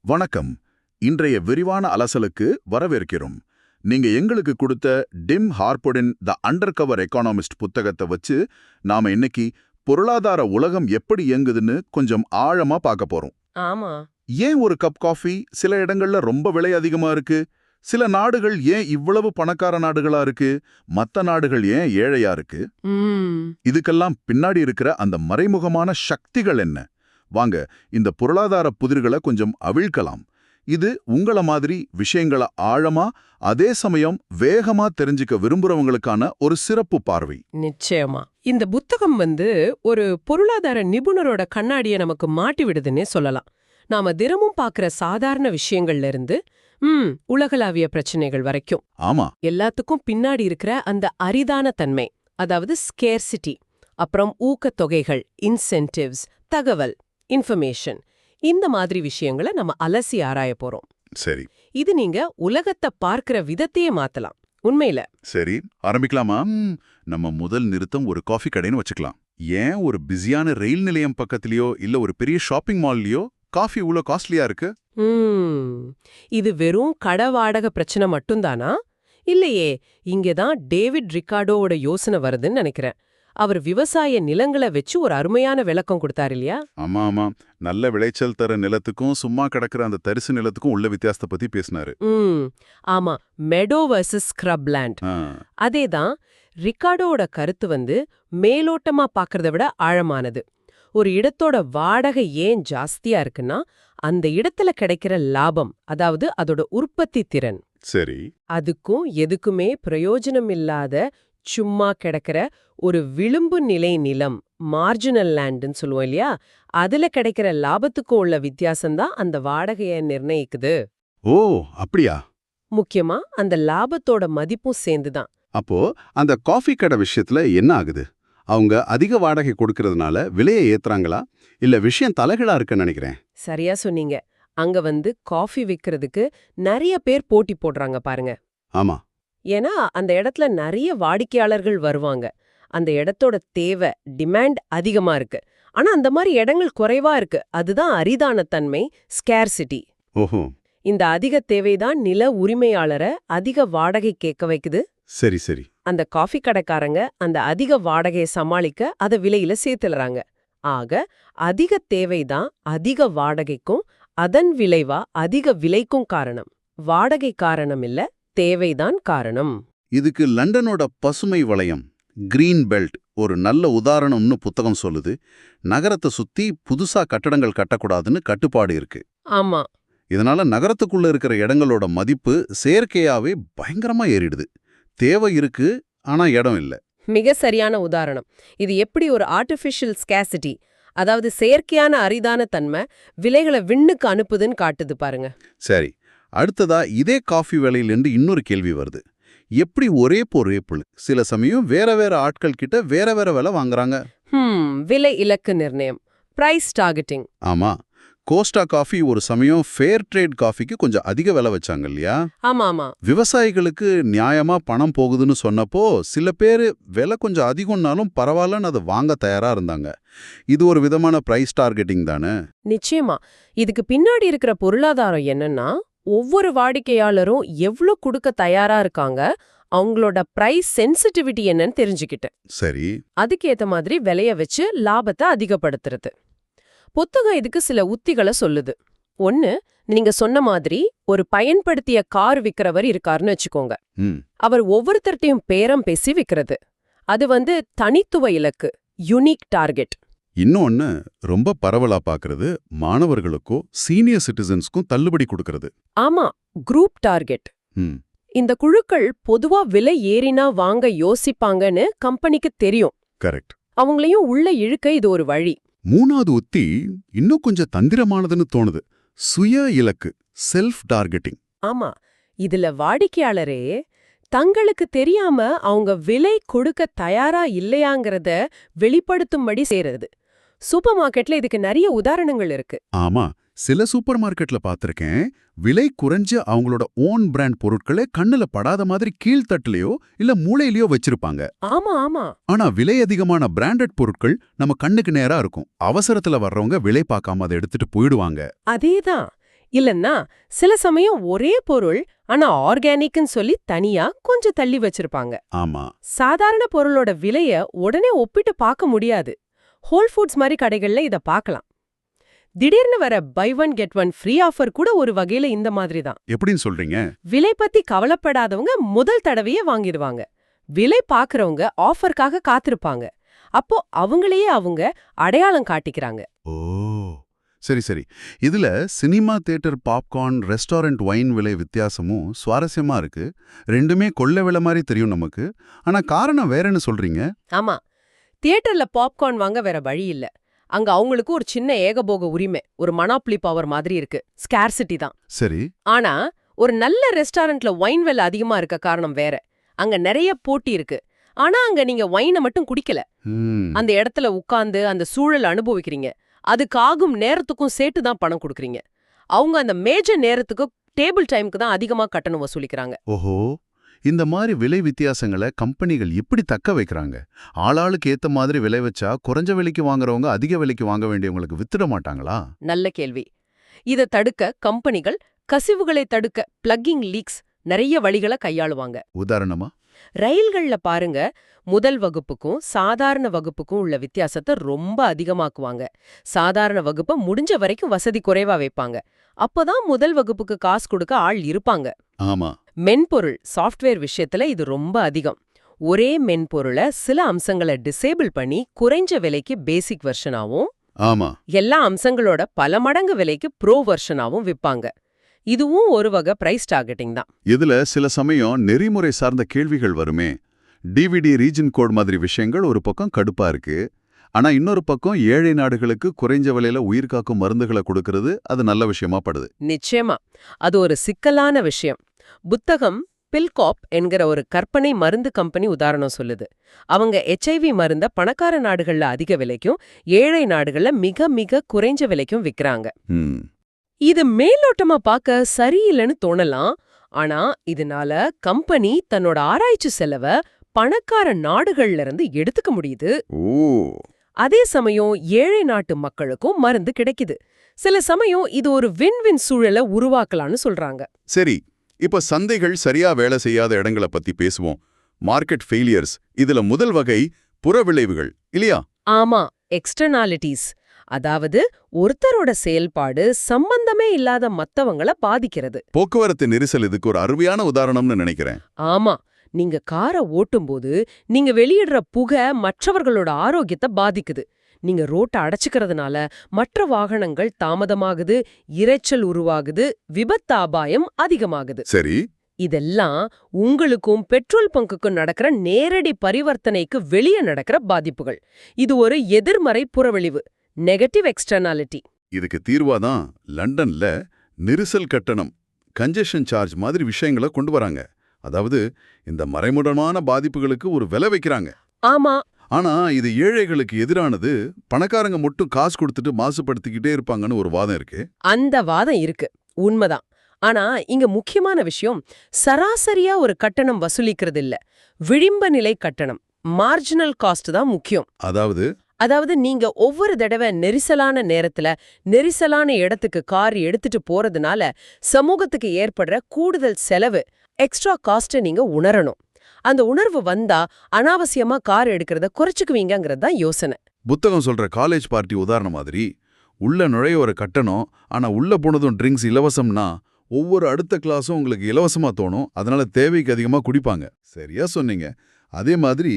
வணக்கம். இன்றைய விரிவான அலசலுக்கு வரவேற்கிறோம். நீங்க எங்களுக்கு கொடுத்த டிம் ஹார்போர்டின் த அண்டர்கவர் எக்கானமிஸ்ட் புத்தகத்தை வச்சு நாம இன்னைக்கு பொருளாதார உலகம் எப்படி இயங்குதுன்னு கொஞ்சம் ஆழமா பார்க்க போறோம். ஆமா. ஏன் ஒரு கப் காஃபி சில இடங்கள்ல ரொம்ப விலை அதிகமா இருக்கு? சில நாடுகள் ஏன் இவ்வளவு பணக்கார நாடுகளா இருக்கு? மத்த நாடுகள் ஏன் ஏழையா இருக்கு? இதுக்கெல்லாம் பின்னாடி இருக்கிற அந்த மறைமுகமான சக்திகள் என்ன? வாங்க, இந்த பொருளாதார புதிர்களை கொஞ்சம் அவிழ்க்கலாம். இது உங்கள மாதிரி விஷயங்களை ஆழமா அதே சமயம் வேகமா தெரிஞ்சுக்க விரும்புறவங்களுக்கான ஒரு சிறப்பு பார்வை. நிச்சயமா. இந்த புத்தகம் ஒரு பொருளாதார நிபுணரோட கண்ணாடியை நமக்கு மாட்டி விடுதுன்னே சொல்லலாம். நாம தினமும் பார்க்கிற சாதாரண விஷயங்கள்ல இருந்து உலகளாவிய பிரச்சனைகள் வரைக்கும் ஆமா, எல்லாத்துக்கும் பின்னாடி இருக்கிற அந்த அரிதான தன்மை, அதாவது ஸ்கேர்சிட்டி, அப்புறம் ஊக்கத்தொகைகள், இன்சென்டிவ்ஸ், தகவல், இன்ஃபர்மேஷன், இந்த மாதிரி விஷயங்களை நம்ம அலசி ஆராய போறோம். சரி. இது நீங்க உலகத்தை பார்க்கிற விதத்தையே மாத்தலாம். உண்மையில. சரி, ஆரம்பிக்கலாமா? நம்ம முதல் நிறுத்தம் ஒரு காஃபி கடைன்னு வச்சுக்கலாம். ஏன் ஒரு பிஸியான ரயில் நிலையம் பக்கத்துலயோ இல்ல ஒரு பெரிய ஷாப்பிங் மால்லயோ காஃபி இவ்வளோ காஸ்ட்லியா இருக்கு? இது வெறும் கடை வாடகை பிரச்சனை மட்டும்தானா? இல்லையே, இங்கதான் டேவிட் ரிக்கார்டோவோட யோசனை வருதுன்னு நினைக்கிறேன். அவர் விவசாய நிலங்களை வச்சு ஒரு அருமையான விளக்கம் கொடுத்தாரு இல்லையா? ஆமா ஆமா, நல்ல விளைச்சல் தர நிலத்துக்கும் சும்மா கிடக்குற அந்த தரிசு நிலத்துக்கும் உள்ள வித்தியாசத்தை பத்தி பேசினாரு. ஆமா, மெடோ வர்சஸ் ஸ்க்ரப் லேண்ட். அதேதான். ரிக்கார்டோட கருத்து மேலோட்டமா பாக்குறத விட ஆழமானது. ஒரு இடத்தோட வாடகை ஏன் ஜாஸ்தியா இருக்குன்னா, அந்த இடத்துல கிடைக்கிற லாபம், அதாவது அதோட உற்பத்தி திறன். சரி. அதுக்கும் எதுக்குமே பிரயோஜனம் இல்லாத சும்மா கிடக்கிற ஒரு விளிம்பு நிலை நிலம், மார்ஜினல் லேண்டுன்னு சொல்லுவோம் இல்லையா, அதுல கிடைக்கிற லாபத்துக்கும் உள்ள வித்தியாசம்தான் அந்த வாடகையை நிர்ணயிக்குது. ஓ, அப்படியா? முக்கியமா அந்த லாபத்தோட மதிப்பும் சேர்ந்துதான். அப்போ அந்த காஃபி கடை விஷயத்துல என்ன ஆகுது? அவங்க அதிக வாடகை கொடுக்கறதுனால விலையை ஏத்துறாங்களா? இல்ல விஷயம் தலைகளா இருக்குன்னு நினைக்கிறேன். சரியா சொன்னீங்க. அங்க காஃபி விக்கிறதுக்கு நிறைய பேர் போட்டி போடுறாங்க பாருங்க. ஆமா. ஏன்னா அந்த இடத்துல நிறைய வாடிக்கையாளர்கள் வருவாங்க. அந்த இடத்தோட தேவை, டிமாண்ட் அதிகமா இருக்கு. ஆனா அந்த மாதிரி இடங்கள் குறைவா இருக்கு. அதுதான் அரிதான தன்மை, ஸ்கேர்சிட்டி. ஓஹோ. இந்த அதிக தேவைதான் நில உரிமையாளரை அதிக வாடகை கேட்க வைக்குது. சரி சரி. அந்த காஃபி கடைக்காரங்க அந்த அதிக வாடகையை சமாளிக்க அத விலையில சேர்த்துறாங்க. ஆக அதிக தேவைதான் அதிக வாடகைக்கும், அதன் விளைவா அதிக விலைக்கும் காரணம். வாடகை காரணம் இல்ல, தேவைதான் காரணம். இதுக்கு லண்டனோட பசுமை வளையம், கிரீன் பெல்ட், ஒரு நல்ல உதாரணம்னு புத்தகம் சொல்லுது. நகரத்தை சுத்தி புதுசா கட்டடங்கள் கட்டக்கூடாதுன்னு கட்டுப்பாடு இருக்கு. ஆமா. இதனால நகரத்துக்குள்ள இருக்கிற இடங்களோட மதிப்பு செயற்கையாவே பயங்கரமா ஏறிடுது. தேவை இருக்கு, ஆனா இடம் இல்ல. மிக சரியான உதாரணம். இது எப்படி ஒரு ஆர்டிஃபிஷியல் ஸ்கேசிட்டி, அதாவது செயற்கையான அரிதான தன்மை, விலைகளை விண்ணுக்கு அனுப்புதுன்னு காட்டுது பாருங்க. சரி, அடுத்ததா இதே காஃபி விலையிலிருந்து இன்னொரு கேள்வி வருது. எப்படி ஒரே பொருள் சில சமயம் வேற வேற ஆட்கள் கிட்ட வேற வேற விலை வாங்குறாங்க? விலை இலக்கு நிர்ணயம், பிரைஸ் டார்கெட்டிங். ஆமா, கோஸ்டா காஃபி ஒரு சமயம் ஃபேர் ட்ரேட் காஃபிக்கு கொஞ்சம் அதிக விலை வச்சாங்க இல்லையா? ஆமா ஆமா. விவசாயிகளுக்கு நியாயமா பணம் போகுதுன்னு சொன்னப்போ சில பேர் விலை கொஞ்சம் அதிகம்னாலும் பரவாயில்லன்னு அதை வாங்க தயாரா இருந்தாங்க. இது ஒரு விதமான பிரைஸ் டார்கெட்டிங் தானே? நிச்சயமா. இதுக்கு பின்னாடி இருக்கிற பொருளாதாரம் என்னன்னா, ஒவ்வொரு வாடிக்கையாளரும் எவ்வளவு கொடுக்க தயாரா இருக்காங்க, அவங்களோட பிரைஸ் சென்சிட்டிவிட்டி என்னன்னு தெரிஞ்சுக்கிட்டு சரி, அதுக்கேத்த மாதிரி விலைய வச்சு லாபத்தை அதிகப்படுத்துறது. புத்தகம் இதுக்கு சில உத்திகளை சொல்லுது. ஒன்னு, நீங்க சொன்ன மாதிரி ஒரு பயன்படுத்திய கார் விக்கிறவர் இருக்காருன்னு வச்சுக்கோங்க. அவர் ஒவ்வொருத்தர்ட்டையும் பேரம் பேசி விக்கிறது. அது தனித்துவ இலக்கு, யுனிக் டார்கெட். இன்னொன்னு ரொம்ப பரவலா பாக்குறது, மாணவர்களுக்கோ சீனியர் சிட்டிசன்ஸ்க்கும் தள்ளுபடி கொடுக்கறது. ஆமா, குரூப் டார்கெட். இந்த குழுக்கள் பொதுவா விலை ஏறினா வாங்க யோசிப்பாங்கன்னு கம்பெனிக்கு தெரியும். கரெக்ட். அவங்களையும் உள்ள இழுக்க இது ஒரு வழி. மூணாவது உத்தி இன்னும் கொஞ்சம் தந்திரமானதுன்னு தோணுது. சுய இலக்கு, செல்ஃப் டார்கெட்டிங். ஆமா, இதுல வாடிக்கையாளரே தங்களுக்கு தெரியாம அவங்க விலை கொடுக்க தயாரா இல்லையாங்கிறத வெளிப்படுத்தும்படி செய்யறது. சூப்பர் மார்க்கெட்ல இதுக்கு நிறைய உதாரணங்கள் இருக்கு. ஆமா, சில சூப்பர் மார்க்கெட்ல பாத்திருக்கேன். விலை குறைஞ்ச அவங்களோட ஓன் பிராண்ட் பொருட்களே கண்ணுல படாத மாதிரி கீழ்த்தட்டுலயோ இல்ல மூளையிலயோ வச்சிருப்பாங்க. ஆமா ஆமா. ஆனா விலை அதிகமான பிராண்டட் பொருட்கள் நம்ம கண்ணுக்கு நேரா இருக்கும். அவசரத்துல வர்றவங்க விலை பார்க்காம அதை எடுத்துட்டு போயிடுவாங்க. அதேதான். இல்லன்னா சில சமயம் ஒரே பொருள் ஆனா ஆர்கானிக்னு சொல்லி தனியா கொஞ்சம் தள்ளி வச்சிருப்பாங்க. ஆமா. சாதாரண பொருளோட விலைய உடனே ஒப்பிட்டு பார்க்க முடியாது. ஹோல் ஃபுட்ஸ் மாதிரி கடைகள்ல இத பார்க்கலாம். திடீர்னு வர buy one get one free offer கூட ஒரு வகையில இந்த மாதிரி தான். எப்படின்னு சொல்றீங்க? விலை பத்தி கவலைப்படாதவங்க முதல் தடவையே வாங்கிடுவாங்க. விலை பார்க்கறவங்க ஆஃபருக்காக காத்திருப்பாங்க. அப்போ அவங்களையே அவங்க அடையாளம் காட்டிக்கிறாங்க. ஓ, சரி சரி. இதுல cinema theatre popcorn, restaurant wine விலை வித்தியாசமும் சுவாரஸ்யமா இருக்கு. ரெண்டுமே கொள்ள விலை மாதிரி தெரியும் நமக்கு. ஆனா காரணம் வேறன்னு சொல்றீங்க. ஆமா, தியேட்டர்ல பாப்கார்ன் வாங்க வேற வழி இல்ல. அங்க அவங்களுக்கு ஒரு சின்ன ஏகபோக உரிமை, ஒரு மனாப்ளி பவர் மாதிரி இருக்கு. ஸ்கேர்சிட்டி தான். சரி. ஆனா ஒரு நல்ல ரெஸ்டாரண்ட்ல வைன் விலை அதிகமா இருக்க காரணம் வேற. அங்க நிறைய போட்டி இருக்கு. ஆனா அங்க நீங்க வைனை மட்டும் குடிக்கல. அந்த இடத்துல உட்கார்ந்து அந்த சூழல் அனுபவிக்கிறீங்க. அதுக்காகும் நேரத்துக்கும் சேர்த்து தான் பணம் கொடுக்கறீங்க. அவங்க அந்த மேஜர் நேரத்துக்கு டேபிள் டைமுக்கு தான் அதிகமா கட்டணம் வசூலிக்கிறாங்க. ஓஹோ, இந்த மாதிரி விலை வித்தியாசங்களை கம்பெனிகள் எப்படி தக்க வைக்கிறாங்க? ஆளாளுக்கு ஏத்த மாதிரி விலை வச்சா குறைஞ்ச விலைக்கு வாங்குறவங்க அதிக விலைக்கு வாங்க வேண்டியவங்களுக்கு வித்துட மாட்டாங்களா? நல்ல கேள்வி. இதை தடுக்க கம்பெனிகள் கசிவுகளை தடுக்க பிளக்கிங் லீக்ஸ் நிறைய வழிகளை கையாளுவாங்க. உதாரணமா? ரயில்கள்ல பாருங்க, முதல் வகுப்புக்கும் சாதாரண வகுப்புக்கும் உள்ள வித்தியாசத்தை ரொம்ப அதிகமாக்குவாங்க. சாதாரண வகுப்பை முடிஞ்ச வரைக்கும் வசதி குறைவா வைப்பாங்க. அப்பதான் முதல் வகுப்புக்கு காசு கொடுக்க ஆள் இருப்பாங்க. ஆமா. மென்பொருள் சாஃப்ட்வேர் விஷயத்துல இது ரொம்ப அதிகம். ஒரே மென்பொருளை சில அம்சங்களை டிசேபிள் பண்ணி குறைஞ்ச விலைக்கு பேசிக் வெர்ஷனாவும், ஆமா, எல்லா அம்சங்களோட பல மடங்கு விலைக்கு ப்ரோ வெர்ஷனாவும் விப்பாங்க. இதுவும் ஒரு வகை பிரைஸ் டார்கெட்டிங் தான். இதுல சில சமயம் நெறிமுறை சார்ந்த கேள்விகள் வருமே. டிவிடி ரீஜன் கோட் மாதிரி விஷயங்கள் ஒரு பக்கம் கடுப்பா இருக்கு. ஆனா இன்னொரு பக்கம் ஏழை நாடுகளுக்கு குறைஞ்ச விலையில உயிர்காக்கும் மருந்துகளை கொடுக்கறது அது நல்ல விஷயமா படுது. நிச்சயமா அது ஒரு சிக்கலான விஷயம். புத்தகம் பில்காப் என்கிற ஒரு கற்பனை மருந்து கம்பெனி உதாரணம் சொல்லுது. அவங்க HIV மருந்த பணக்கார நாடுகள்ல அதிக விலைக்கும் ஏழை நாடுகள்ல மிக மிக குறைஞ்ச விலைக்கும் விக்கிறாங்க. இது மேலோட்டமா பார்க்க சரியில்லைன்னு தோணலாம். ஆனா இதனால கம்பெனி தன்னோட ஆராய்ச்சி செலவை பணக்கார நாடுகள்ல இருந்து எடுத்துக்க முடியுது. அதே சமயம் ஏழை நாட்டு மக்களுக்கும் மருந்து கிடைக்குது. சில சமயம் இது ஒரு வின் வின் சூழலை உருவாக்கலாம்னு சொல்றாங்க. சரி, இப்ப சந்தைகள் சரியா வேலை செய்யாத இடங்களை பத்தி பேசுவோம். மார்க்கெட் ஃபெயிலியர்ஸ் இதுல முதல் வகை புறவிளைவுகள் இல்லையா? ஆமா, எக்ஸ்டர்னாலிட்டிஸ். அதாவது ஒருத்தரோட செயல்பாடு சம்பந்தமே இல்லாத மத்தவங்கள பாதிக்கிறது. போக்குவரத்து நெரிசல் இதுக்கு ஒரு அருமையான உதாரணம்னு நினைக்கிறேன். ஆமா, நீங்க காரை ஓட்டும்போது நீங்க வெளியிடுற புகை மற்றவர்களோட ஆரோக்கியத்தை பாதிக்குது. நீங்க ரோட்டை அடைச்சுக்கிறதுனால மற்ற வாகனங்கள் தாமதமாகுது, இரைச்சல் உருவாகுது, விபத்து அபாயம் அதிகமாகுது. சரி, இதெல்லாம் உங்களுக்கும் பெட்ரோல் பங்குக்கும் நடக்கிற நேரடி பரிவர்த்தனைக்கு வெளியே நடக்கிற பாதிப்புகள். இது ஒரு எதிர்மறை புறவிளைவு, நெகட்டிவ் எக்ஸ்டர்னாலிட்டி. இதுக்கு தீர்வாதான் லண்டன்ல நெரிசல் கட்டணம், கன்ஜெஷன் சார்ஜ் மாதிரி விஷயங்களை கொண்டு வராங்க. அதாவது இந்த மறைமுகமான பாதிப்புகளுக்கு ஒரு விலை வைக்கிறாங்க. ஆமா. ஆனா இது ஏழைகளுக்கு எதிரானது. பணக்காரங்க மட்டும் காசு கொடுத்துட்டு மாசுபடுத்திக்கிட்டே இருப்பாங்கன்னு ஒரு வாதம் இருக்கு. அந்த வாதம் இருக்கு, உண்மைதான். ஆனா இங்க முக்கியமான விஷயம், சராசரியா ஒரு கட்டணம் வசூலிக்கிறது இல்ல, விளிம்ப நிலை கட்டணம், மார்ஜினல் காஸ்ட் தான் முக்கியம். அதாவது நீங்க ஒவ்வொரு தடவை நெரிசலான நேரத்துல நெரிசலான இடத்துக்கு கார் எடுத்துட்டு போறதுனால சமூகத்துக்கு ஏற்படுற கூடுதல் செலவு, எக்ஸ்ட்ரா காஸ்ட்டை நீங்க உணரணும். அந்த உணர்வு வந்தா அனாவசியமா கார் எடுக்கிறத குறைச்சுக்குவீங்கிறது தான் யோசனை. புத்தகம் சொல்ற காலேஜ் பார்ட்டி உதாரணம் மாதிரி உள்ள நுழைய ஒரு கட்டணம், ஆனா உள்ள போனதும் ட்ரிங்க்ஸ் இலவசம்னா ஒவ்வொரு அடுத்த கிளாஸும் உங்களுக்கு இலவசமா தோணும். அதனால தேவைக்கு அதிகமா குடிப்பாங்க. சரியா சொன்னீங்க. அதே மாதிரி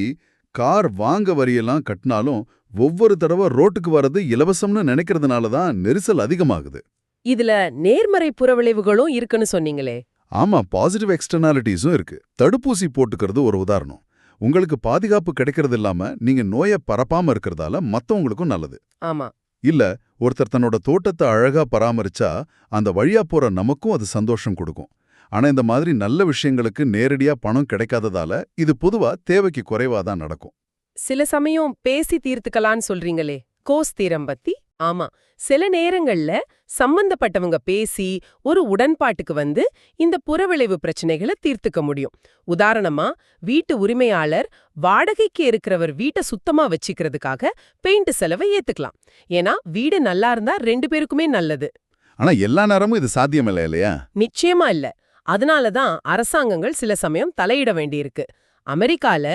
கார் வாங்க வரியெல்லாம் கட்டினாலும் ஒவ்வொரு தடவை ரோட்டுக்கு வர்றது இலவசம்னு நினைக்கிறதுனால தான் நெரிசல் அதிகமாகுது. இதுல நேர்மறை புறவிளைவுகளும் இருக்குன்னு சொன்னீங்களே. ஆமா, பாசிட்டிவ் எக்ஸ்டர்னாலிட்டிஸும் இருக்கு. தடுப்பூசி போட்டுக்கிறது ஒரு உதாரணம். உங்களுக்கு பாதுகாப்பு கிடைக்கிறது இல்லாம நீங்க நோயை பரப்பாம இருக்கிறதால மத்தவங்களுக்கும் நல்லது. ஆமா. இல்ல, ஒருத்தர் தன்னோட தோட்டத்தை அழகா பராமரிச்சா அந்த வழியா போற நமக்கும் அது சந்தோஷம் கொடுக்கும். ஆனா இந்த மாதிரி நல்ல விஷயங்களுக்கு நேரடியா பணம் கிடைக்காததால இது பொதுவா தேவைக்கு குறைவாதான் நடக்கும். சில சமயம் பேசி தீர்த்துக்கலான்னு சொல்றீங்களே, கோஸ் தீரம் பத்தி. ஆமா, சில நேரங்கள்ல சம்பந்தப்பட்டவங்க பேசி ஒரு உடன்பாட்டுக்கு வந்து இந்த புறவிளைவு பிரச்சனைகளை தீர்த்துக்க முடியும். உதாரணமா, வீட்டு உரிமையாளர் வாடகைக்கு இருக்கிறவர் வீட்டை சுத்தமா வச்சுக்கிறதுக்காக பெயிண்ட் செலவை ஏத்துக்கலாம். ஏன்னா வீடு நல்லா இருந்தா 2 பேருக்குமே நல்லது. ஆனா எல்லா நேரமும் இது சாத்தியமில்லை இல்லையா? நிச்சயமா இல்ல. அதனால தான் அரசாங்கங்கள் சில சமயம் தலையிட வேண்டியிருக்கு. அமெரிக்கால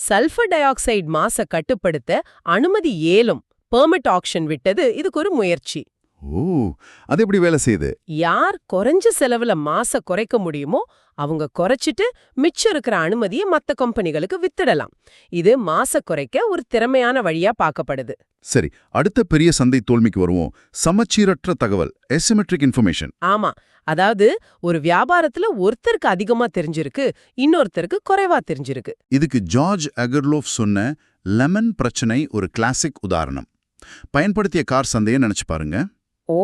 சல்ஃபர் டை ஆக்சைடு மாச கட்டுப்படுத்த அனுமதி ஏலம் பெர்மிட் ஆக்ஷன் விட்டது இதுக்கு ஒரு முயற்சி. ஓ, அது எப்படி வேலை செய்யுது? யார் குறைஞ்ச செலவுல மாச குறைக்க முடியுமோ அவங்க குறைச்சிட்டு மிச்சம் இருக்கிற அனுமதியை மத்த கம்பெனிகளுக்கு வித்துடலாம். இது மாச குறைக்க ஒரு திறமையான வழியா பார்க்கப்படுது. சரி, அடுத்த பெரிய சந்தை தோல்விக்கு வருவோம். சமச்சீரற்ற தகவல், asymmetric இன்ஃபர்மேஷன். ஆமா, அதாவது ஒரு வியாபாரத்துல ஒருத்தருக்கு அதிகமா தெரிஞ்சிருக்கு, இன்னொருத்தருக்கு குறைவா தெரிஞ்சிருக்கு. இதுக்கு ஜார்ஜ் அகர்லோஃப் சொன்ன லெமன் பிரச்சனை ஒரு கிளாசிக் உதாரணம். பயன்படுத்திய கார் சந்தையை நினைச்சு பாருங்க. ஓ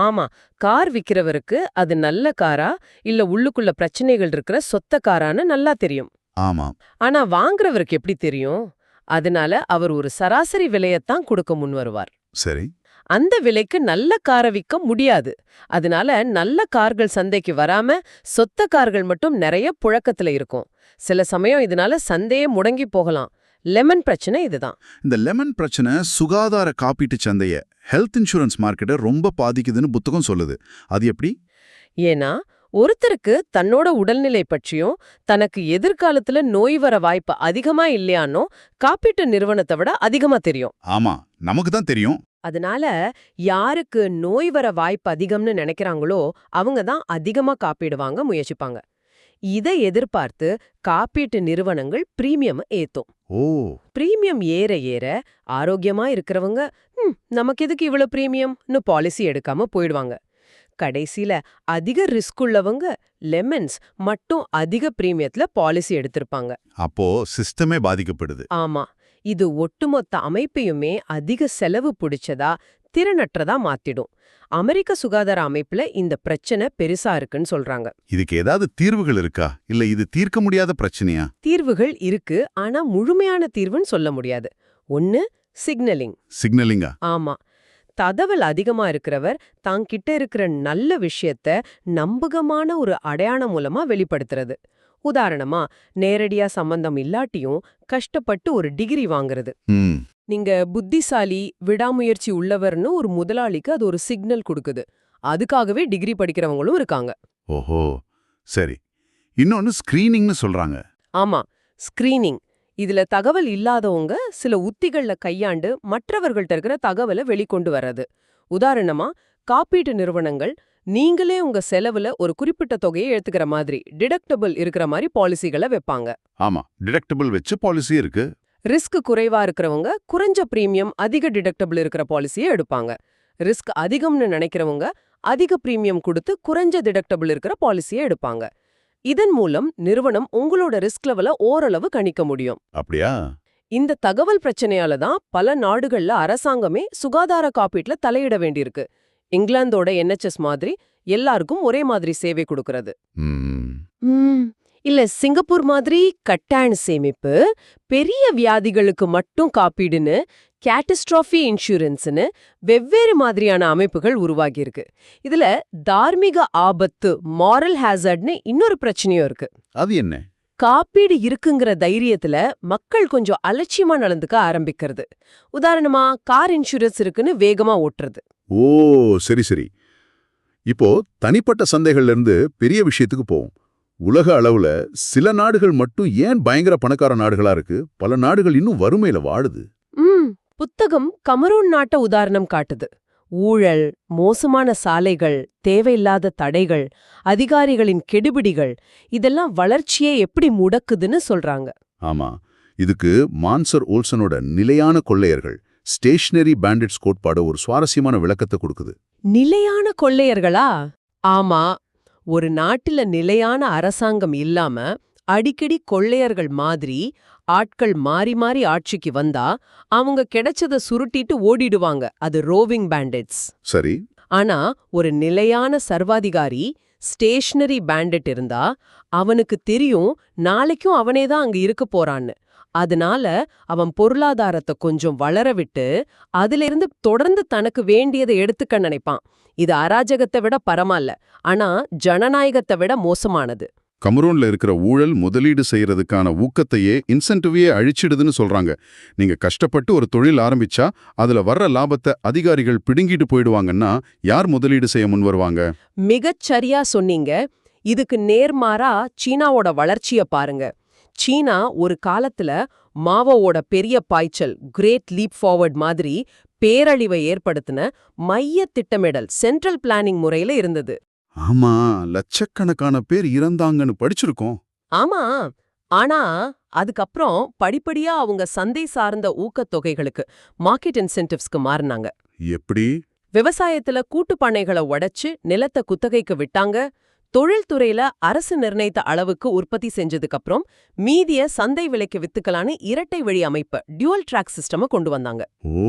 ஆமா, கார் விக்கிறவருக்கு அது நல்ல காரா இல்ல உள்ளுக்குள்ள பிரச்சனைகள் இருக்கிற சொத்த காரான்னு நல்லா தெரியும். ஆமா, ஆனா வாங்குறவருக்கு எப்படி தெரியும்? அதனால அவர் ஒரு சராசரி விலையத்தான் கொடுக்க முன் வருவார். சரி. அந்த விலைக்கு நல்ல காரை விற்க முடியாது. அதனால நல்ல கார்கள் சந்தைக்கு வராம சொத்த கார்கள் மட்டும் நிறைய புழக்கத்துல இருக்கும். சில சமயம் இதனால சந்தையே முடங்கி போகலாம். லெமன் பிரச்சனை இதுதான். இந்த லெமன் பிரச்சனை சுகாதார காப்பீட்டு சந்தைய, ஹெல்த் இன்சூரன்ஸ் மார்க்கெட்டை ரொம்ப பாதிக்குதுன்னு புத்தகம் சொல்லுது. அது எப்படி? ஏன்னா ஒருத்தருக்கு தன்னோட உடல்நிலை பற்றியும் தனக்கு எதிர்காலத்துல நோய் வர வாய்ப்பு அதிகமா இல்லையானோ காப்பீட்டு நிறுவனத்தை விட அதிகமா தெரியும். ஆமா, நமக்கு தான் தெரியும். அதனால யாருக்கு நோய் வர வாய்ப்பு அதிகம்னு நினைக்கிறாங்களோ அவங்க தான் அதிகமா காப்பீடு வாங்க முயற்சிப்பாங்க. இதை எதிர்பார்த்து காப்பீட்டு நிறுவனங்கள் பிரீமியம் ஏத்தும். ஓ, பிரீமியம் ஏற ஏற ஆரோக்கியமா இருக்கிறவங்க நமக்கு எதுக்கு இவ்வளவு பிரீமியம்னு பாலிசி எடுக்காம போயிடுவாங்க. கடைசியில அதிக ரிஸ்க் உள்ளவங்க லெமன்ஸ் மட்டும் அதிக பிரீமியத்துல பாலிசி எடுத்திருப்பாங்க. அப்போ சிஸ்டமே பாதிக்கப்படுது. ஆமா, இது ஒட்டுமொத்த அமைப்பையுமே அதிக செலவு பிடிச்சதா திறனற்றதா மாத்திடும். அமெரிக்க சுகாதார அமைப்புல இந்த பிரச்சனை பெருசா இருக்குன்னு சொல்றாங்க. இதுக்கு ஏதாவது தீர்வுகள் இருக்கா, இல்ல இது தீர்க்க முடியாத பிரச்சனையா? தீர்வுகள் இருக்கு, ஆனா முழுமையான தீர்வுன்னு சொல்ல முடியாது. ஒன்னு சிக்னலிங். சிக்னலிங்கா? ஆமா, தகவல் அதிகமா இருக்கிறவர் தாங்கிட்ட இருக்கிற நல்ல விஷயத்த நம்பகமான ஒரு அடையாளம் மூலமா வெளிப்படுத்துறது. உதாரணமா நேரடியா சம்பந்தம் இல்லாட்டியும் கஷ்டப்பட்டு ஒரு டிகிரி வாங்குறது. நீங்க புத்திசாலி விடாமுயற்சி உள்ளவர்னு ஒரு முதலாளிக்கு அது ஒரு சிக்னல் கொடுக்குது. அதுக்காகவே டிகிரி படிக்கிறவங்களும் இருக்காங்க. ஓஹோ, சரி. இன்னொன்னு ஸ்கிரீனிங்னு சொல்றாங்க. ஆமா, ஸ்கிரீனிங். இதுல தகவல் இல்லாதவங்க சில உத்திகள்ல கையாண்டு மற்றவர்கள்ட்ட இருக்கிற தகவலை வெளிக்கொண்டு வர்றது. உதாரணமா காப்பீட்டு நிறுவனங்கள் நீங்களே உங்க செலவுல ஒரு குறிப்பிட்ட தொகையை எடுத்துக்கிற மாதிரி டிடக்டபிள் இருக்கிற மாதிரி பாலிசிகளை வைப்பாங்க. ஆமா, டிடக்டபிள் வச்சு பாலிசி இருக்கு. ரிஸ்க் குறைவா இருக்கிறவங்க குறைஞ்ச பிரீமியம் அதிக டிடக்டபிள் இருக்கிற பாலிசியை எடுப்பாங்க. ரிஸ்க் அதிகம்னு நினைக்கிறவங்க அதிக பிரீமியம் கொடுத்து குறைஞ்ச டிடக்டபிள் இருக்கிற பாலிசியை எடுப்பாங்க. இதன் மூலம் நிறுவனம் உங்களோட ரிஸ்க் லெவல ஓரளவு கணிக்க முடியும். அப்படியா? இந்த தகவல் பிரச்சனையால தான் பல நாடுகள்ல அரசாங்கமே சுகாதார காப்பீட்டுல தலையிட வேண்டியிருக்கு. இங்கிலாந்தோட NHS மாதிரி எல்லாருக்கும் ஒரே மாதிரி சேவை கொடுக்கறது. இல்ல சிங்கப்பூர் மாதிரி கட்டான சேமிப்பு, பெரிய வியாதிகளுக்கு மட்டும் காப்பீடுன்னு கேட்டஸ்ட்ராஃபி இன்சூரன்ஸ்னு வெவ்வேறு மாதிரியான அமைப்புகள் உருவாகியிருக்கு. இதுல தார்மீக ஆபத்து மாரல் ஹேசர்ட்னு இன்னொரு பிரச்சனையும் இருக்கு. அது என்ன? காப்பீடு இருக்குங்கிற தைரியத்துல மக்கள் கொஞ்சம் அலட்சியமா நடந்துக்க ஆரம்பிக்கிறது. உதாரணமா கார் இன்சூரன்ஸ் இருக்குன்னு வேகமா ஓட்டுறது. ஓ, சரி சரி. இப்போ தனிப்பட்ட சந்தைகள்ல இருந்து பெரிய விஷயத்துக்கு போவோம். உலக அளவுல சில நாடுகள் மட்டும் ஏன் பயங்கர பணக்கார நாடுகளா இருக்கு, பல நாடுகள் இன்னும் வறுமையில வாடுது? புத்தகம் கமரூன் நாட்ட உதாரணம் காட்டுது. ஊழல், மோசமான சாலைகள், தேவையில்லாத தடைகள், அதிகாரிகளின் கெடுபிடிகள் இதெல்லாம் வளர்ச்சியை எப்படி முடக்குதுன்னு சொல்றாங்க. ஆமா, இதுக்கு மான்சர் ஓல்சனோட நிலையான கொள்ளையர்கள் ஸ்டேஷனரி பேண்டிட்ஸ் கோட்பாடு ஒரு சுவாரஸ்யமான விளக்கத்தை கொடுக்குது. நிலையான கொள்ளையர்களா? ஆமா, ஒரு நாட்டுல நிலையான அரசாங்கம் இல்லாம அடிக்கடி கொள்ளையர்கள் மாதிரி ஆட்கள் மாறி மாறி ஆட்சிக்கு வந்தா அவங்க கிடைச்சத சுருட்டிட்டு ஓடிடுவாங்க. அது ரோவிங் பேண்டிட்ஸ். சரி. ஆனா ஒரு நிலையான சர்வாதிகாரி ஸ்டேஷனரி பேண்டிட் இருந்தா அவனுக்கு தெரியும் நாளைக்கும் அவனேதான் அங்க இருக்க போறான்னு. அதனால அவன் பொருளாதாரத்தை கொஞ்சம் வளர விட்டு அதிலிருந்து தொடர்ந்து தனக்கு வேண்டியதை எடுத்துக்க நினைப்பான். இது அராஜகத்தை விட பரமால்ல, ஆனா ஜனநாயகத்தை விட மோசமானது. கமரூன்ல இருக்கிற ஊழல் முதலீடு செய்யறதுக்கான ஊக்கத்தையே இன்சென்டிவையே அழிச்சிடுதுன்னு சொல்றாங்க. நீங்க கஷ்டப்பட்டு ஒரு தொழில் ஆரம்பிச்சா அதுல வர்ற லாபத்தை அதிகாரிகள் பிடுங்கிட்டு போயிடுவாங்கன்னா யார் முதலீடு செய்ய முன் வருவாங்க? மிகச் சரியா சொன்னீங்க. இதுக்கு நேர்மாறா சீனாவோட வளர்ச்சிய பாருங்க. சீனா ஒரு காலத்துல மாவோவோட பெரிய பாய்ச்சல் கிரேட் லீப் ஃபார்வர்ட் மாதிரி பேரழிவை ஏற்படுத்தின மைய திட்டமிடல் சென்ட்ரல் பிளானிங் முறையில இருந்தது. ஆமா, லட்சக்கணக்கான பேர் இறந்தாங்கன்னு படிச்சிருக்கோம். ஆமா, ஆனா அதுக்கப்புறம் படிப்படியா அவங்க சந்தை சார்ந்த ஊக்கத்தொகைகளுக்கு மார்க்கெட் இன்சென்டிவ்ஸ்க்கு மாறினாங்க. எப்படி? விவசாயத்துல கூட்டு பண்ணைகளை உடைச்சு நிலத்தை குத்தகைக்கு விட்டாங்க. தொழில்துறையில அரசு நிர்ணயித்த அளவுக்கு உற்பத்தி செஞ்சதுக்கு அப்புறம் மீதிய சந்தை விலைக்கு வித்துக்கலான்னு இரட்டை வழி அமைப்பு டியூவல் ட்ராக் சிஸ்டம கொண்டு வந்தாங்க. ஓ,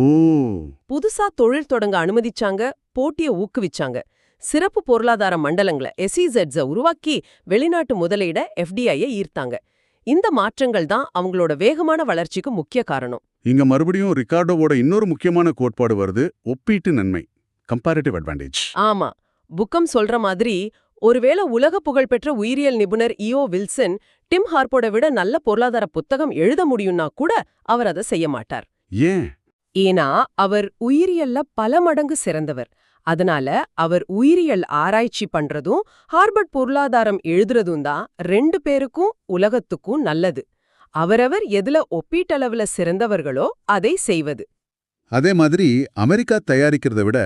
புதுசா தொழில் தொடங்க அனுமதிச்சாங்க, போட்டிய ஊக்குவிச்சாங்க. சிறப்பு பொருளாதார மண்டலங்களை SEZs உருவாக்கி வெளிநாட்டு முதலீட FDI-ய ஈர்த்தாங்க. இந்த மாற்றங்கள் தான் அவங்களோட வேகமான வளர்ச்சிக்கு முக்கிய காரணம். இங்க மறுபடியும் ரிகார்டோவோட இன்னொரு முக்கியமான கோட்பாடு வருது, ஒப்பீட்டு நன்மை, கம்பேரிட்டிவ் அட்வான்டேஜ். ஆமா, புக்கம் சொல்ற மாதிரி ஒருவேளை உலக புகழ்பெற்ற உயிரியல் நிபுணர் E.O. வில்சன் டிம் ஹார்ப்போட விட நல்ல பொருளாதார புத்தகம் எழுத முடியும்னா கூட அவர் அதை செய்ய மாட்டார். ஏன்? ஏன்னா அவர் உயிரியல்ல பல மடங்கு சிறந்தவர். அதனால அவர் உயிரியல் ஆராய்ச்சி பண்றதும் ஹார்வர்ட் பொருளாதாரம் எழுதுறதும் தான் 2 பேருக்கும் உலகத்துக்கும் நல்லது. அவரவர் எதுல ஒப்பீட்டளவுல சிறந்தவர்களோ அதை செய்வது. அதே மாதிரி அமெரிக்கா தயாரிக்கிறத விட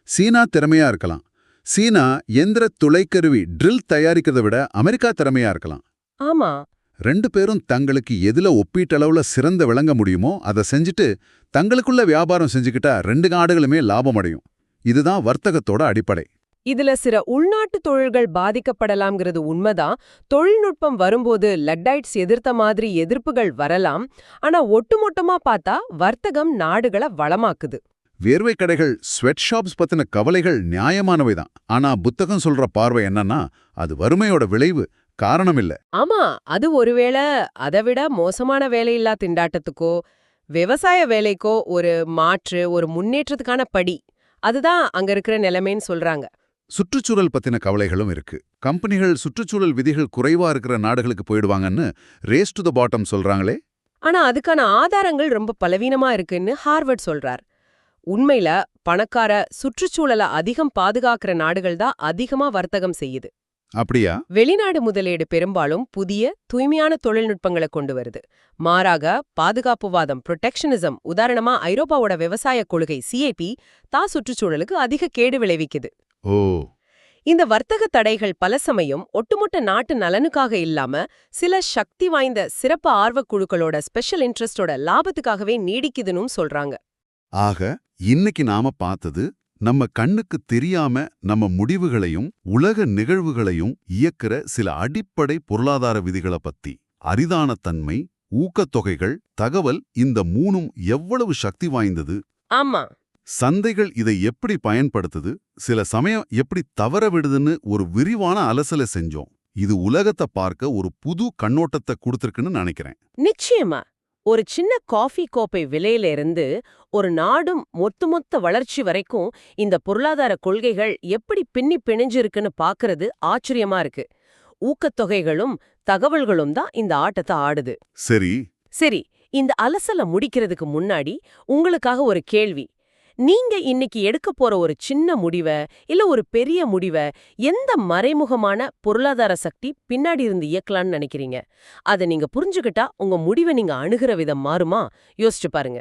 சீனா திறமையா இருக்கலாம். சீனா எந்திர துளைக்கருவி ட்ரில் தயாரிக்கிறத விட அமெரிக்கா திறமையா இருக்கலாம். ஆமா, 2 பேரும் தங்களுக்கு எதுல ஒப்பீட்டளவுல சிறந்த விளங்க முடியுமோ அதை செஞ்சுட்டு தங்களுக்குள்ள வியாபாரம் செஞ்சுக்கிட்டா 2 நாடுகளுமே லாபம் அடையும். இதுதான் வர்த்தகத்தோட அடிப்படை. இதுல சில உள்நாட்டு தொழில்கள் பாதிக்கப்படலாம்ங்கிறது உண்மைதான். தொழில்நுட்பம் வரும்போது லட்டைட்ஸ் எதிர்த்த மாதிரி எதிர்ப்புகள் வரலாம். ஆனா ஒட்டுமொத்தமா பார்த்தா வர்த்தகம் நாடுகளை வளமாக்குது. வேர்வை கடைகள், ஸ்வெட் ஷாப்ஸ் பத்தின கவலைகள் நியாயமானவைதான். ஆனா புத்தகம் சொல்ற பார்வை என்னன்னா, அது வறுமையோட விளைவு, காரணம் இல்ல. ஆமா, அது ஒருவேளை அதை விட மோசமான வேலையில்லா திண்டாட்டத்துக்கோ விவசாய வேலைக்கோ ஒரு மாற்று, ஒரு முன்னேற்றத்துக்கான படி. அதுதான் அங்க இருக்கிற நிலைமைன்னு சொல்றாங்க. சுற்றுச்சூழல் பத்தின கவலைகளும் இருக்கு. கம்பெனிகள் சுற்றுச்சூழல் விதிகள் குறைவா இருக்கிற நாடுகளுக்கு போயிடுவாங்கன்னு ரேஸ் டு த பாட்டம் சொல்றாங்களே. ஆனா அதுக்கான ஆதாரங்கள் ரொம்ப பலவீனமா இருக்குன்னு ஹார்வர்ட் சொல்றார். உண்மையில பணக்கார சுற்றுச்சூழலை அதிகம் பாதுகாக்கிற நாடுகள் தான் அதிகமா வர்த்தகம் செய்யுது. அப்படியா? வெளிநாடு முதலீடு பெரும்பாலும் புதிய தூய்மையான தொழில்நுட்பங்களை கொண்டு வருது. மாறாக பாதுகாப்புவாதம் புரொடெக்ஷனிசம், உதாரணமா ஐரோப்பாவோட விவசாய கொள்கை CAP தான் சுற்றுச்சூழலுக்கு அதிக கேடு விளைவிக்குது. ஓ, இந்த வர்த்தக தடைகள் பல சமயம் ஒட்டுமொத்த நாட்டு நலனுக்காக இல்லாம சில சக்தி வாய்ந்த சிறப்பு ஆர்வக் குழுக்களோட ஸ்பெஷல் இன்ட்ரெஸ்டோட லாபத்துக்காகவே நீடிக்குதுன்னு சொல்றாங்க. ஆக இன்னைக்கு நாம பார்த்தது நம்ம கண்ணுக்கு தெரியாம நம்ம முடிவுகளையும் உலக நிகழ்வுகளையும் இயக்குற சில அடிப்படை பொருளாதார விதிகளை பத்தி. அரிதான தன்மை, ஊக்கத்தொகைகள், தகவல், இந்த 3ம் எவ்வளவு சக்தி வாய்ந்தது. ஆமா, சந்தைகள் இதை எப்படி பயன்படுத்துது, சில சமயம் எப்படி தவற விடுதுன்னு ஒரு விரிவான அலசலை செஞ்சோம். இது உலகத்தை பார்க்க ஒரு புது கண்ணோட்டத்தை கொடுத்திருக்குன்னு நினைக்கிறேன். நிச்சயமா. ஒரு சின்ன காஃபி கோப்பை விலையில இருந்து ஒரு நாடும் மொத்த வளர்ச்சி வரைக்கும் இந்த பொருளாதார கொள்கைகள் எப்படி பின்னி பிணைஞ்சிருக்குன்னு பாக்குறது ஆச்சரியமா இருக்கு. ஊக்கத்தொகைகளும் தகவல்களும் தான் இந்த ஆட்டத்தை ஆடுது. சரி, இந்த அலசலை முடிக்கிறதுக்கு முன்னாடி உங்களுக்காக ஒரு கேள்வி. நீங்க இன்னைக்கு எடுக்க போற ஒரு சின்ன முடிவை இல்ல ஒரு பெரிய முடிவை எந்த மறைமுகமான பொருளாதார சக்தி பின்னாடி இருந்து இயக்கலான்னு நினைக்கிறீங்க? அதை நீங்க புரிஞ்சுக்கிட்டா உங்க முடிவை நீங்க அணுகிற விதம் மாறுமா? யோசிச்சு பாருங்க.